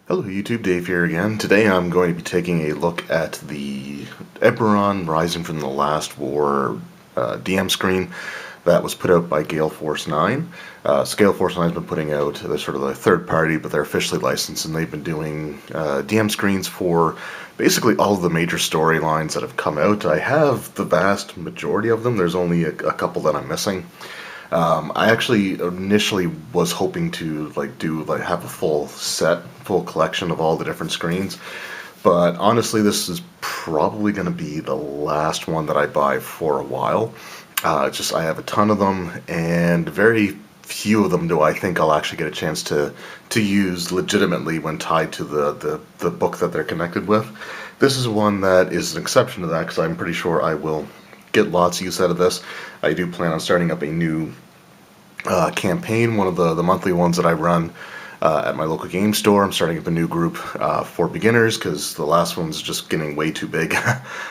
Hello YouTube, Dave here again. Today I'm going to be taking a look at the Eberron Rising from the Last War DM screen that was put out by Gale Force 9. Gale Force 9 has been putting out, they're sort of a third party, but they're officially licensed, and they've been doing DM screens for basically all of the major storylines that have come out. I have the vast majority of them. There's only a couple that I'm missing. I actually initially was hoping to have a full collection of all the different screens, but honestly, this is probably going to be the last one that I buy for a while. I have a ton of them, and very few of them do I think I'll actually get a chance to use legitimately when tied to the book that they're connected with. This is one that is an exception to that because I'm pretty sure I will get lots of use out of this. I do plan on starting up a new campaign, one of the monthly ones that I run at my local game store. I'm starting up a new group for beginners because the last one's just getting way too big.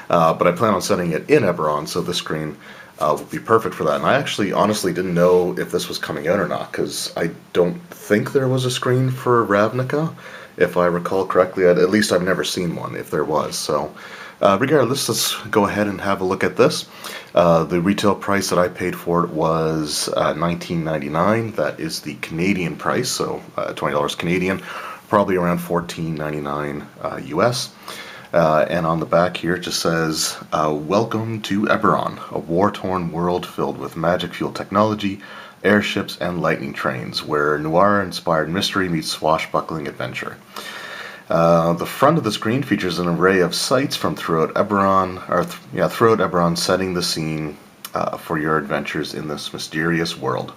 But I plan on setting it in Eberron, so this screen will be perfect for that. And I actually honestly didn't know if this was coming out or not because I don't think there was a screen for Ravnica, if I recall correctly. At least I've never seen one, if there was. So regardless, let's go ahead and have a look at this. The retail price that I paid for it was $19.99. That is the Canadian price, so $20 Canadian, probably around $14.99 US. And on the back here it just says, "Welcome to Eberron, a war-torn world filled with magic-fueled technology, airships, and lightning trains, where noir-inspired mystery meets swashbuckling adventure." The front of the screen features an array of sites from throughout Eberron, setting the scene for your adventures in this mysterious world.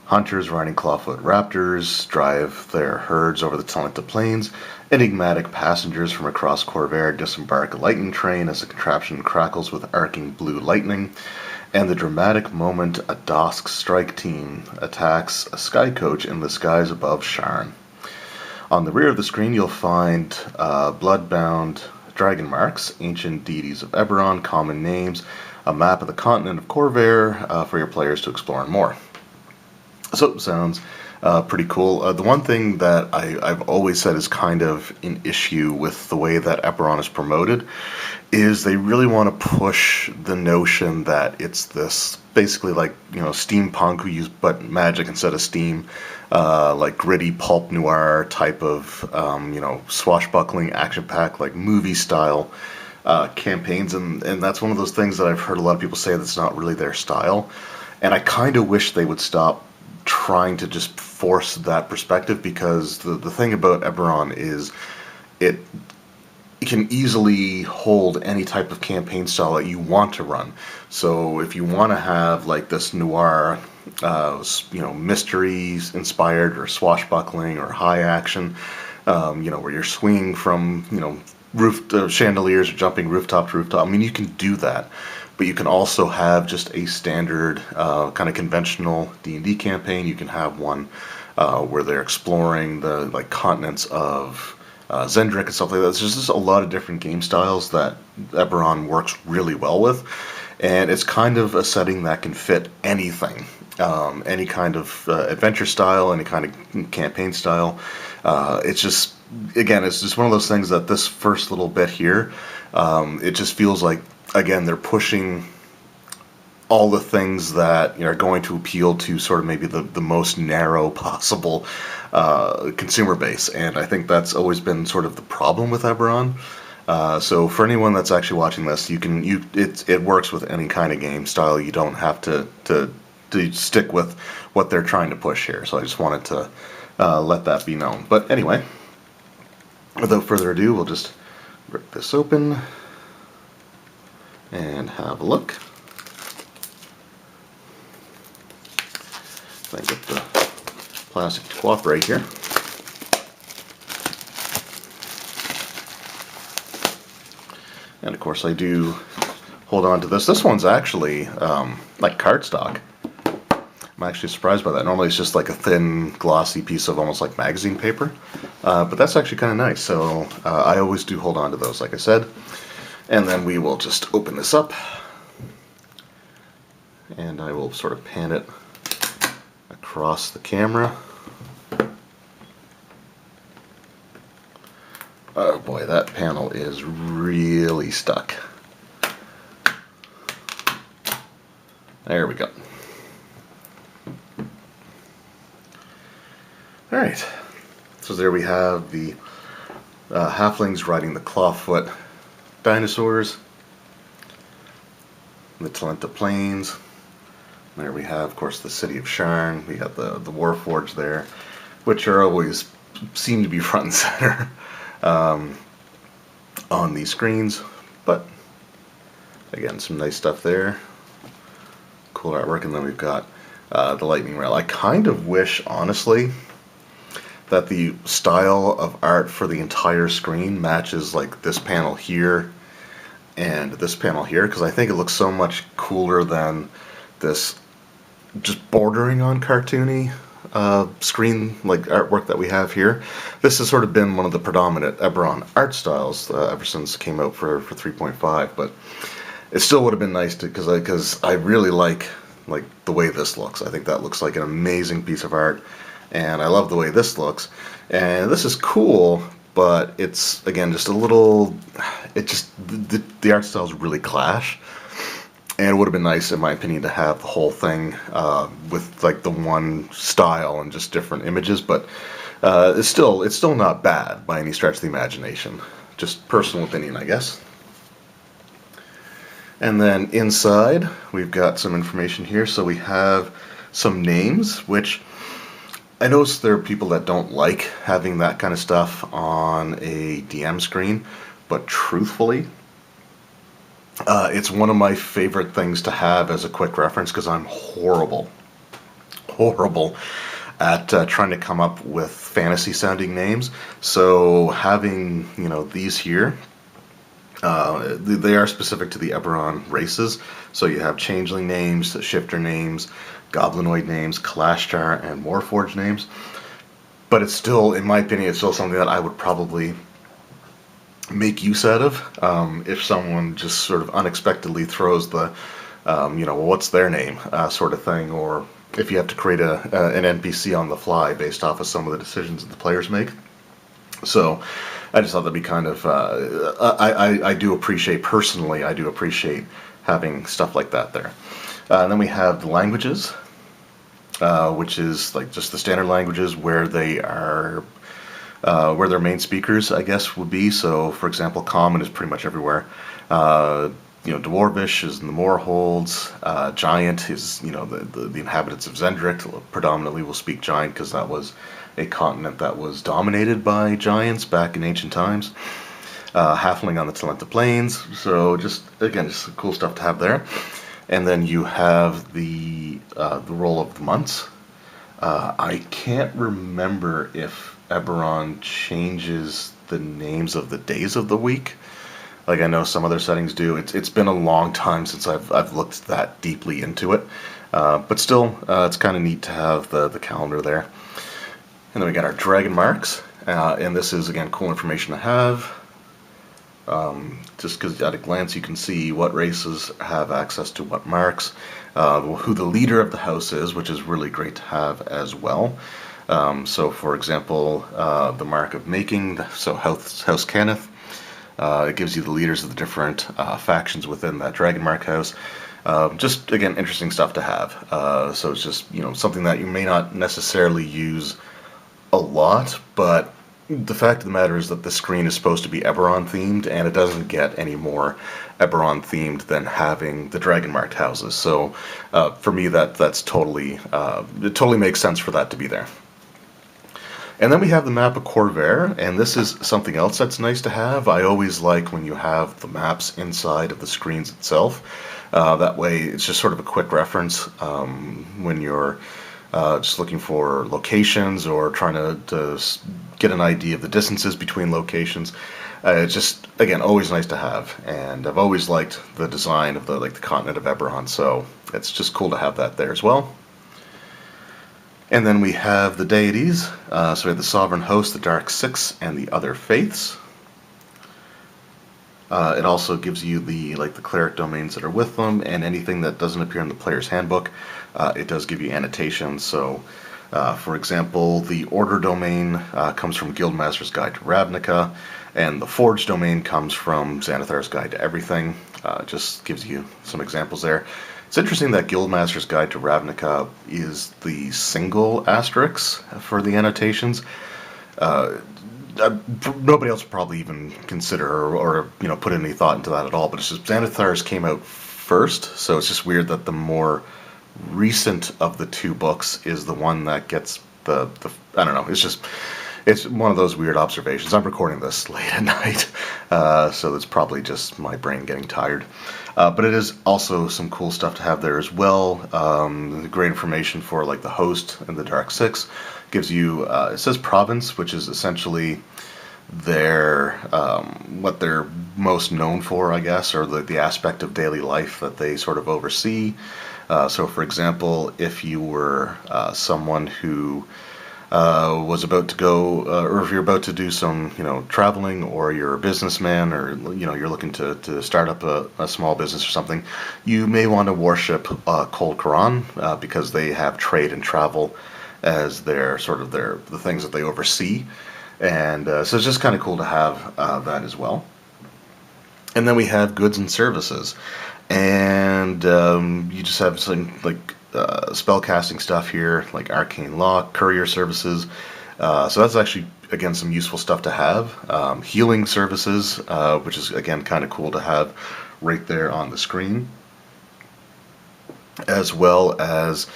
Hunters riding clawfoot raptors drive their herds over the Talenta Plains. Enigmatic passengers from across Corvair disembark a lightning train as the contraption crackles with arcing blue lightning. And the dramatic moment a Dosk strike team attacks a sky coach in the skies above Sharn. On the rear of the screen, you'll find blood-bound dragon marks, ancient deities of Eberron, common names, a map of the continent of Corvair for your players to explore, and more. So, sounds pretty cool. The one thing that I've always said is kind of an issue with the way that Eberron is promoted is they really want to push the notion that it's this basically like, steampunk who use but magic instead of steam, like gritty pulp noir type of, swashbuckling, action-packed, like movie-style campaigns, and that's one of those things that I've heard a lot of people say that's not really their style, and I kind of wish they would stop trying to just force that perspective, because the thing about Eberron is it can easily hold any type of campaign style that you want to run. So if you want to have like this noir, mysteries inspired, or swashbuckling, or high action, where you're swinging from, roof chandeliers, or jumping rooftop to rooftop. I mean, you can do that, but you can also have just a standard kind of conventional D&D campaign. You can have one where they're exploring the continents of Zendrick and stuff like that. There's just a lot of different game styles that Eberron works really well with, and it's kind of a setting that can fit anything, any kind of adventure style, any kind of campaign style. It's just one of those things that this first little bit here, it just feels like, again, they're pushing all the things that are going to appeal to sort of maybe the most narrow possible consumer base, and I think that's always been sort of the problem with Eberron. So for anyone that's actually watching this, it works with any kind of game style. You don't have to stick with what they're trying to push here. So I just wanted to let that be known. But anyway, without further ado, we'll just rip this open and have a look. If I get the plastic to cooperate here. And of course I do hold on to this. This one's actually like cardstock. I'm actually surprised by that. Normally it's just like a thin, glossy piece of almost like magazine paper. But that's actually kind of nice. So I always do hold on to those, like I said. And then we will just open this up. And I will sort of pan it across the camera. that panel is really stuck. There we go. Alright, so there we have the halflings riding the clawfoot dinosaurs, the Talenta Plains. There we have, of course, the city of Sharn. We got the Warforged there, which are always seem to be front and center on these screens. But again, some nice stuff there. Cool artwork, and then we've got the lightning rail. I kind of wish, honestly, that the style of art for the entire screen matches like this panel here and this panel here, because I think it looks so much cooler than this just bordering on cartoony screen like artwork that we have here. This has sort of been one of the predominant Eberron art styles ever since it came out for 3.5, but it still would have been nice to, because I really like the way this looks. I think that looks like an amazing piece of art, and I love the way this looks. And this is cool, but it's, again, just a little, it just, the art styles really clash. And it would have been nice, in my opinion, to have the whole thing with like the one style and just different images, but it's still not bad by any stretch of the imagination. Just personal opinion, I guess. And then inside, we've got some information here. So we have some names, which I notice there are people that don't like having that kind of stuff on a DM screen, but truthfully, it's one of my favorite things to have as a quick reference, because I'm horrible at trying to come up with fantasy sounding names. So having, you know, these here, they are specific to the Eberron races. So you have changeling names, shifter names, goblinoid names, Kalashtar, and Warforged names. But it's still, in my opinion, it's still something that I would probably make use out of if someone just sort of unexpectedly throws the, you know, well, what's their name sort of thing, or if you have to create an NPC on the fly based off of some of the decisions that the players make. So I just thought that'd be kind of, I do appreciate, personally, I do appreciate having stuff like that there. And then we have the languages, which is like just the standard languages where they are, where their main speakers, I guess, would be. So, for example, Common is pretty much everywhere. You know, Dwarvish is in the Moorholds. Giant is, you know, the inhabitants of Zendrick predominantly will speak Giant, because that was a continent that was dominated by giants back in ancient times. Halfling on the Talenta Plains. So, just again, just cool stuff to have there. And then you have the role of the months. I can't remember if Eberron changes the names of the days of the week. Like I know some other settings do. It's been a long time since I've looked that deeply into it. But still, it's kind of neat to have the calendar there. And then we got our dragon marks. And this is, again, cool information to have. Just because at a glance you can see what races have access to what marks, who the leader of the house is, which is really great to have as well. So, for example, the mark of making, so House Kenneth, it gives you the leaders of the different factions within that Dragon Mark house. Just, again, interesting stuff to have. So it's just, you know, something that you may not necessarily use a lot, but the fact of the matter is that the screen is supposed to be Eberron themed, and it doesn't get any more Eberron themed than having the dragon marked houses. So for me, that's totally it totally makes sense for that to be there. And then we have the map of Corvair, and this is something else that's nice to have. I always like when you have the maps inside of the screens itself. That way, it's just sort of a quick reference when you're just looking for locations or trying to get an idea of the distances between locations. It's just, again, always nice to have, and I've always liked the design of the continent of Eberron, so it's just cool to have that there as well. And then we have the deities. So we have the Sovereign Host, the Dark Six, and the Other Faiths. It also gives you the cleric domains that are with them, and anything that doesn't appear in the player's handbook. It does give you annotations. So, for example, the Order domain comes from Guildmaster's Guide to Ravnica, And the Forge domain comes from Xanathar's Guide to Everything. Just gives you some examples there. It's interesting that Guildmaster's Guide to Ravnica is the single asterisk for the annotations. Nobody else would probably even consider or put any thought into that at all. But it's just Xanathar's came out first, so it's just weird that the more recent of the two books is the one that gets the I don't know. It's one of those weird observations. I'm recording this late at night, so it's probably just my brain getting tired. But it is also some cool stuff to have there as well. Great information for like the host and the Dark Six. Gives you, it says province, which is essentially their what they're most known for, I guess, or the aspect of daily life that they sort of oversee. So, for example, if you were someone who was about to go, or if you're about to do some, traveling, or you're a businessman, or you're looking to start up a small business or something, you may want to worship Kol Karan because they have trade and travel as their the things that they oversee, and so it's just kind of cool to have that as well. And then we have goods and services, and you just have some like spellcasting stuff here, like arcane law, courier services. So that's actually, again, some useful stuff to have. Healing services, which is, again, kind of cool to have right there on the screen. As well as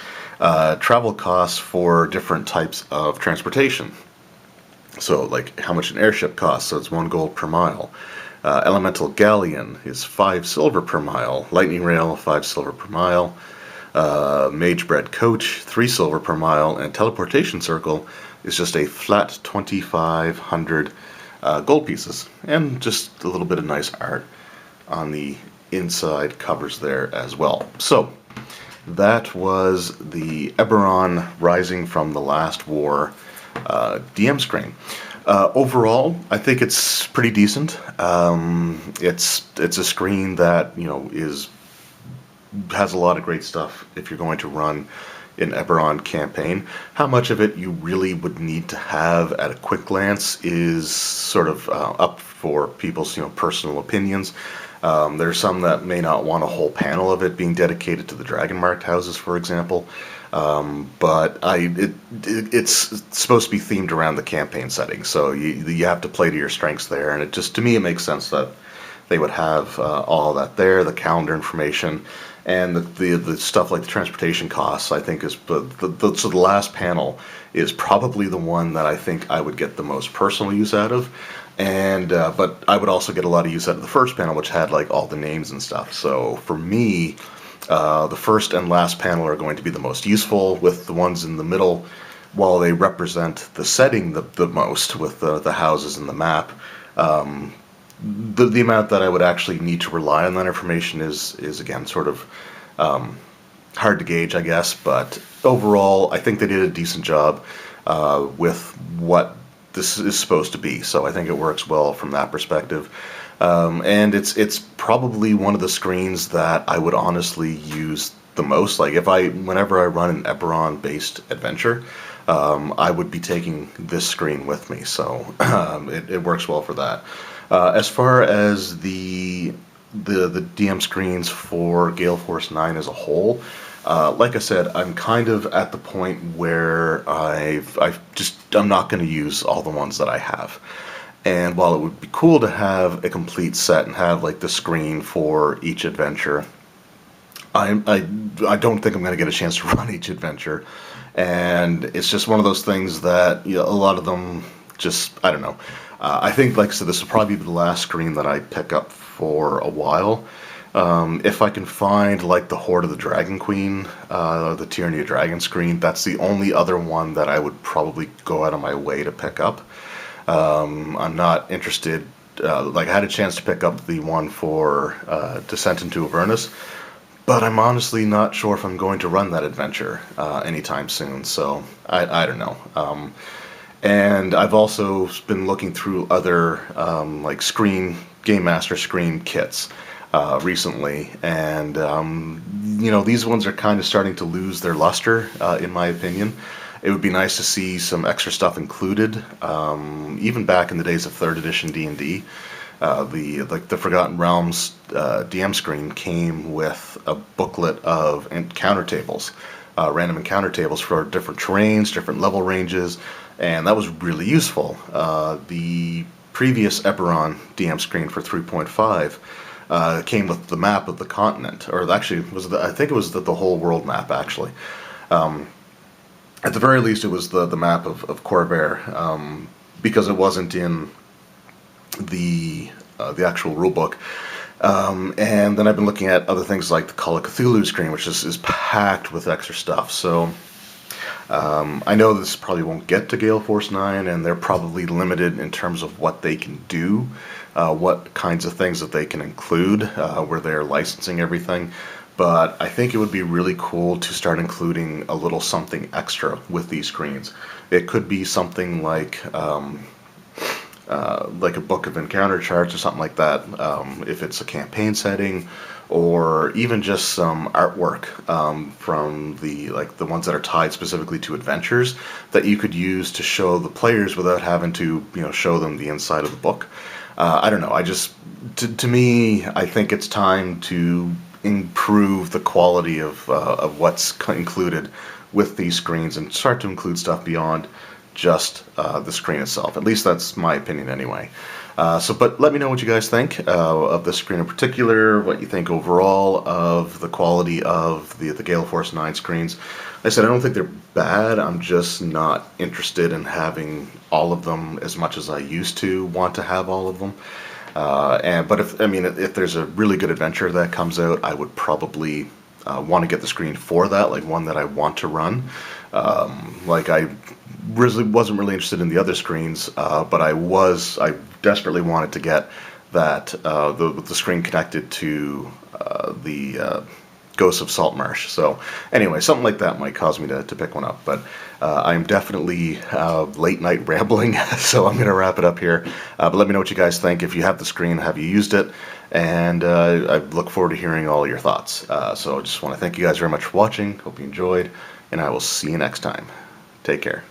travel costs for different types of transportation. So, like, how much an airship costs, so it's 1 gold per mile. Elemental Galleon is 5 silver per mile. Lightning Rail, 5 silver per mile. Magebread Coach, 3 silver per mile, and Teleportation Circle is just a flat 2,500 gold pieces, and just a little bit of nice art on the inside covers there as well. So that was the Eberron Rising from the Last War DM screen. Overall, I think it's pretty decent. It's a screen that has a lot of great stuff if you're going to run an Eberron campaign. How much of it you really would need to have at a quick glance is sort of up for people's personal opinions. There's some that may not want a whole panel of it being dedicated to the dragon marked houses, for example. But it's supposed to be themed around the campaign setting, so you have to play to your strengths there. And to me, it makes sense that they would have all that there, the calendar information, and the stuff like the transportation costs. I think is so the last panel is probably the one that I think I would get the most personal use out of, and but I would also get a lot of use out of the first panel, which had like all the names and stuff. So for me, the first and last panel are going to be the most useful, with the ones in the middle, while they represent the setting the most with the houses and the map. The amount that I would actually need to rely on that information is again sort of hard to gauge, I guess. But overall, I think they did a decent job with what this is supposed to be. So I think it works well from that perspective. And it's probably one of the screens that I would honestly use the most. Like whenever I run an Eberron-based adventure, I would be taking this screen with me. So it works well for that. As far as the DM screens for Gale Force 9 as a whole, like I said, I'm kind of at the point where I'm not going to use all the ones that I have. And while it would be cool to have a complete set and have like the screen for each adventure, I don't think I'm going to get a chance to run each adventure. And it's just one of those things that a lot of them just, I don't know. I think, like I said, this will probably be the last screen that I pick up for a while. If I can find like the Horde of the Dragon Queen, the Tyranny of Dragon screen, that's the only other one that I would probably go out of my way to pick up. I'm not interested. I had a chance to pick up the one for Descent into Avernus, but I'm honestly not sure if I'm going to run that adventure anytime soon. So I don't know. And I've also been looking through other Game Master screen kits recently, and these ones are kind of starting to lose their luster, in my opinion. It would be nice to see some extra stuff included. Even back in the days of 3rd edition D&D, the Forgotten Realms DM screen came with a booklet of encounter tables, random encounter tables for different terrains, different level ranges, and that was really useful. The previous Eberron DM screen for 3.5 came with the map of the continent, or actually I think it was the whole world map actually. At the very least, it was the map of Corvair, because it wasn't in the actual rulebook. And then I've been looking at other things like the Call of Cthulhu screen, which is packed with extra stuff. So I know this probably won't get to Gale Force 9, and they're probably limited in terms of what they can do, what kinds of things that they can include, where they're licensing everything. But I think it would be really cool to start including a little something extra with these screens. It could be something like a book of encounter charts or something like that, if it's a campaign setting, or even just some artwork from the ones that are tied specifically to adventures that you could use to show the players without having to show them the inside of the book. I don't know. To me, I think it's time to improve the quality of what's included with these screens and start to include stuff beyond just the screen itself. At least that's my opinion anyway. But let me know what you guys think of this screen in particular, what you think overall of the quality of the Gale Force 9 screens. Like I said, I don't think they're bad. I'm just not interested in having all of them as much as I used to want to have all of them. But if there's a really good adventure that comes out, I would probably want to get the screen for that, like one that I want to run. I really wasn't really interested in the other screens, but I desperately wanted to get that the screen connected to the Ghosts of Saltmarsh. So anyway, something like that might cause me to pick one up. But I'm definitely late night rambling, so I'm going to wrap it up here. But let me know what you guys think. If you have the screen, have you used it? And I look forward to hearing all your thoughts. So I just want to thank you guys very much for watching. Hope you enjoyed, and I will see you next time. Take care.